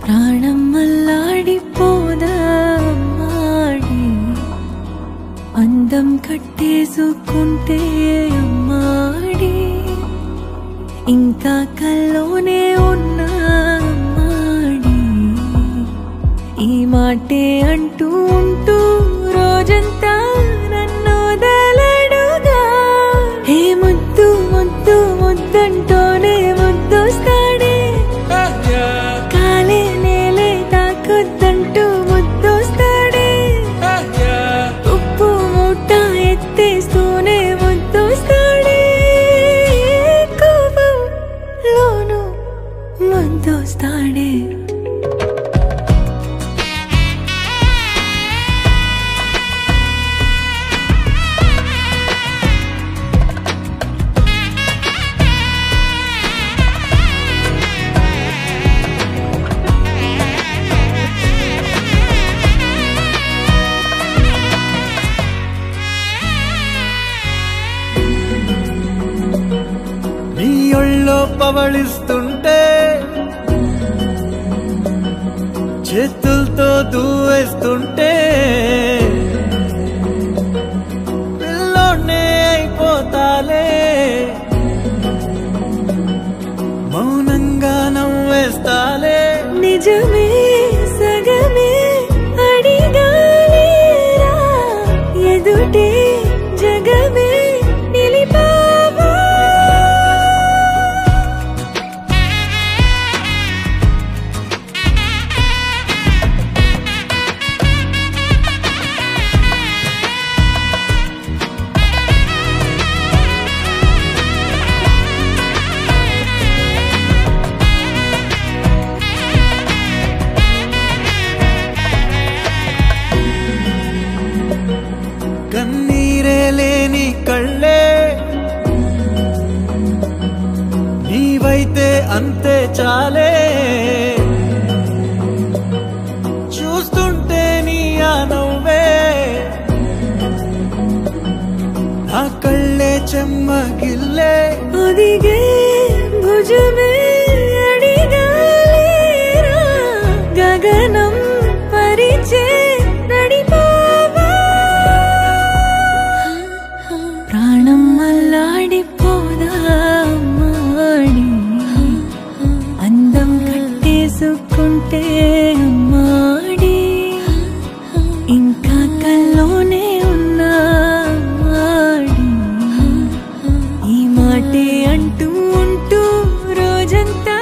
ప్రాణం అల్లాడిపోదా అమ్మాడి అందం కట్టేసుకుంటే అమ్మాడి ఇంకా కల్లోనే ఉన్నా అమ్మాడి ఈ మాటే అంటూ ఉంటూ రోజంతా నన్ను వదలడుగా హే ముద్దు ముద్దు ముద్దంటూనే ముద్దొస్తాడే కాలే నేలే తాకొద్దంటూ ముద్దొస్తాడే ఉప్పు మూట ఎత్తేస్తూనే ముద్దొస్తాడే కోపంలోను ముద్దొస్తాడే నీ ఒళ్ళో పవళిస్తుంటే చేతులతో దూవేస్తుంటే పిల్లోనే అయిపోతాలే మౌనంగా నవ్వేస్తాలే నిజమే సగమే అడిగాలేరా ఎదుటే జగమే నిలిపావా కన్నీరే లేని కళ్ళే నీవైతే అంతే చాలే చూస్తుంటే నీ ఆ నవ్వే నా కళ్ళే చెమ్మగిల్లే ఒదిగే భుజమే అడిగాలేరా గగనం పరిచే నడిపావా ప్రాణం అల్లాడిపోదా అమ్మాడి అందం కట్టేసుకుంటే అమ్మాడి ఇంకా కల్లోనే ఉన్నా అమ్మాడి ఈ మాటే అంటూ ఉంటూ రోజంతా